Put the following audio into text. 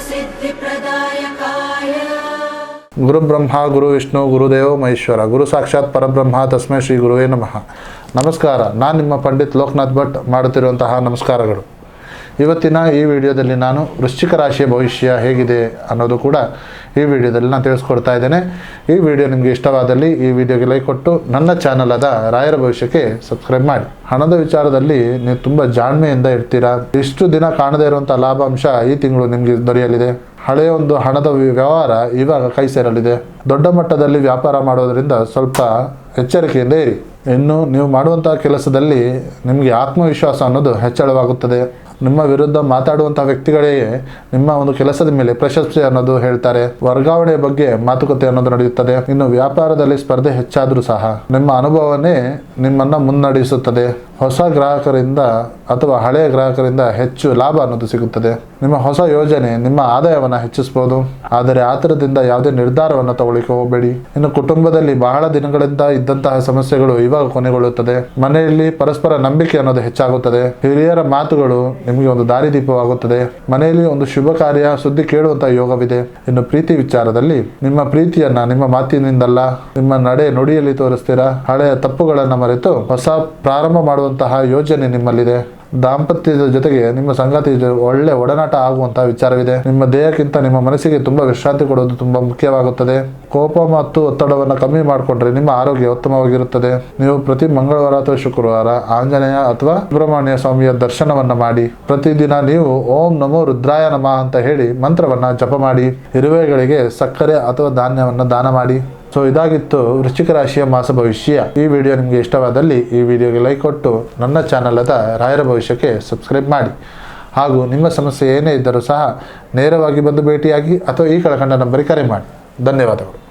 सिद्धिप्रदायकाय गुरु ब्रह्मा गुरु विष्णु गुरुदेव महेश्वर गुरु साक्षाತ್ ಪರಬ್ರಹ್ಮ ತಸ್ಮೈ ಶ್ರೀ ಗುರುವೇ ನಮಃ. ನಮಸ್ಕಾರ. ನಾನು ನಿಮ್ಮ ಪಂಡಿತ್ ಲೋಕನಾಥ್ ಭಟ್ ಮಾಡುತ್ತಿರುವಂತಹ ನಮಸ್ಕಾರಗಳು. ಇವತ್ತಿನ ಈ ವಿಡಿಯೋದಲ್ಲಿ ನಾನು ವೃಶ್ಚಿಕ ರಾಶಿಯ ಭವಿಷ್ಯ ಹೇಗಿದೆ ಅನ್ನೋದು ಕೂಡ ಈ ವಿಡಿಯೋದಲ್ಲಿ ನಾನು ತಿಳಿಸ್ಕೊಡ್ತಾ ಇದ್ದೇನೆ. ಈ ವಿಡಿಯೋ ನಿಮಗೆ ಇಷ್ಟವಾದಲ್ಲಿ ಈ ವಿಡಿಯೋಗೆ ಲೈಕ್ ಕೊಟ್ಟು ನನ್ನ ಚಾನಲ್ ಆದ ರಾಯರ ಭವಿಷ್ಯಕ್ಕೆ ಸಬ್ಸ್ಕ್ರೈಬ್ ಮಾಡಿ. ಹಣದ ವಿಚಾರದಲ್ಲಿ ನೀವು ತುಂಬ ಜಾಣ್ಮೆಯಿಂದ ಇರ್ತೀರಾ. ಇಷ್ಟು ದಿನ ಕಾಣದೇ ಇರುವಂಥ ಲಾಭಾಂಶ ಈ ತಿಂಗಳು ನಿಮಗೆ ದೊರೆಯಲಿದೆ. ಹಳೆಯ ಒಂದು ಹಣದ ವ್ಯವಹಾರ ಇವಾಗ ಕೈ ಸೇರಲಿದೆ. ದೊಡ್ಡ ಮಟ್ಟದಲ್ಲಿ ವ್ಯಾಪಾರ ಮಾಡೋದರಿಂದ ಸ್ವಲ್ಪ ಎಚ್ಚರಿಕೆಯಿಂದ ಇರಿ. ಇನ್ನು ನೀವು ಮಾಡುವಂತಹ ಕೆಲಸದಲ್ಲಿ ನಿಮಗೆ ಆತ್ಮವಿಶ್ವಾಸ ಅನ್ನೋದು ಹೆಚ್ಚಳವಾಗುತ್ತದೆ. ನಿಮ್ಮ ವಿರುದ್ಧ ಮಾತಾಡುವಂತಹ ವ್ಯಕ್ತಿಗಳೇ ನಿಮ್ಮ ಒಂದು ಕೆಲಸದ ಮೇಲೆ ಪ್ರಶಂಸೆ ಅನ್ನೋದು ಹೇಳ್ತಾರೆ. ವರ್ಗಾವಣೆ ಬಗ್ಗೆ ಮಾತುಕತೆ ಅನ್ನೋದು ನಡೆಯುತ್ತದೆ. ಇನ್ನು ವ್ಯಾಪಾರದಲ್ಲಿ ಸ್ಪರ್ಧೆ ಹೆಚ್ಚಾದರೂ ಸಹ ನಿಮ್ಮ ಅನುಭವನೇ ನಿಮ್ಮನ್ನು ಮುನ್ನಡೆಸುತ್ತದೆ. ಹೊಸ ಗ್ರಾಹಕರಿಂದ ಅಥವಾ ಹಳೆಯ ಗ್ರಾಹಕರಿಂದ ಹೆಚ್ಚು ಲಾಭ ಅನ್ನೋದು ಸಿಗುತ್ತದೆ. ನಿಮ್ಮ ಹೊಸ ಯೋಜನೆ ನಿಮ್ಮ ಆದಾಯವನ್ನು ಹೆಚ್ಚಿಸಬಹುದು. ಆದರೆ ಆತರದಿಂದ ಯಾವುದೇ ನಿರ್ಧಾರವನ್ನು ತಗೊಳ್ಳಿಕ್ಕೆ ಹೋಗಬೇಡಿ. ಇನ್ನು ಕುಟುಂಬದಲ್ಲಿ ಬಹಳ ದಿನಗಳಿಂದ ಇದ್ದಂತಹ ಸಮಸ್ಯೆಗಳು ಇವಾಗ ಕೊನೆಗೊಳ್ಳುತ್ತದೆ. ಮನೆಯಲ್ಲಿ ಪರಸ್ಪರ ನಂಬಿಕೆ ಅನ್ನೋದು ಹೆಚ್ಚಾಗುತ್ತದೆ. ಹಿರಿಯರ ಮಾತುಗಳು ನಿಮಗೆ ಒಂದು ದಾರಿದೀಪವಾಗುತ್ತದೆ. ಮನೆಯಲ್ಲಿ ಒಂದು ಶುಭ ಕಾರ್ಯ ಸುದ್ದಿ ಕೇಳುವಂತಹ ಯೋಗವಿದೆ. ಇನ್ನು ಪ್ರೀತಿ ವಿಚಾರದಲ್ಲಿ ನಿಮ್ಮ ಪ್ರೀತಿಯನ್ನ ನಿಮ್ಮ ಮಾತಿನಿಂದಲ್ಲ ನಿಮ್ಮ ನಡೆ ನುಡಿಯಲ್ಲಿ ತೋರಿಸ್ತೀರಾ. ಹಳೆಯ ತಪ್ಪುಗಳನ್ನು ಮರೆತು ಹೊಸ ಪ್ರಾರಂಭ ಮಾಡುವಂತಹ ಯೋಜನೆ ನಿಮ್ಮಲ್ಲಿದೆ. ದಾಂಪತ್ಯದ ಜೊತೆಗೆ ನಿಮ್ಮ ಸಂಗಾತಿ ಒಳ್ಳೆ ಒಡನಾಟ ಆಗುವಂತಹ ವಿಚಾರವಿದೆ. ನಿಮ್ಮ ದೇಹಕ್ಕಿಂತ ನಿಮ್ಮ ಮನಸ್ಸಿಗೆ ತುಂಬಾ ವಿಶ್ರಾಂತಿ ಕೊಡೋದು ತುಂಬಾ ಮುಖ್ಯವಾಗುತ್ತದೆ. ಕೋಪ ಮತ್ತು ಒತ್ತಡವನ್ನು ಕಮ್ಮಿ ಮಾಡಿಕೊಂಡ್ರೆ ನಿಮ್ಮ ಆರೋಗ್ಯ ಉತ್ತಮವಾಗಿರುತ್ತದೆ. ನೀವು ಪ್ರತಿ ಮಂಗಳವಾರ ಅಥವಾ ಶುಕ್ರವಾರ ಆಂಜನೇಯ ಅಥವಾ ಸುಬ್ರಹ್ಮಣ್ಯ ಸ್ವಾಮಿಯ ದರ್ಶನವನ್ನ ಮಾಡಿ. ಪ್ರತಿದಿನ ನೀವು ಓಂ ನಮೋ ರುದ್ರಾಯ ನಮಃ ಅಂತ ಹೇಳಿ ಮಂತ್ರವನ್ನ ಜಪ ಮಾಡಿ. ಇರುವೆಗಳಿಗೆ ಸಕ್ಕರೆ ಅಥವಾ ಧಾನ್ಯವನ್ನು ದಾನ ಮಾಡಿ. ಸೊ ಇದಾಗಿತ್ತು ವೃಶ್ಚಿಕ ರಾಶಿಯ ಮಾಸ ಭವಿಷ್ಯ. ಈ ವಿಡಿಯೋ ನಿಮಗೆ ಇಷ್ಟವಾದಲ್ಲಿ ಈ ವಿಡಿಯೋಗೆ ಲೈಕ್ ಕೊಟ್ಟು ನನ್ನ ಚಾನಲ್ ಆದ ರಾಯರ ಭವಿಷ್ಯಕ್ಕೆ ಸಬ್ಸ್ಕ್ರೈಬ್ ಮಾಡಿ. ಹಾಗೂ ನಿಮ್ಮ ಸಮಸ್ಯೆ ಏನೇ ಇದ್ದರೂ ಸಹ ನೇರವಾಗಿ ಬಂದು ಭೇಟಿಯಾಗಿ ಅಥವಾ ಈ ಕೆಳಕಂಡ ನಂಬರಿಗೆ ಕರೆ ಮಾಡಿ. ಧನ್ಯವಾದಗಳು.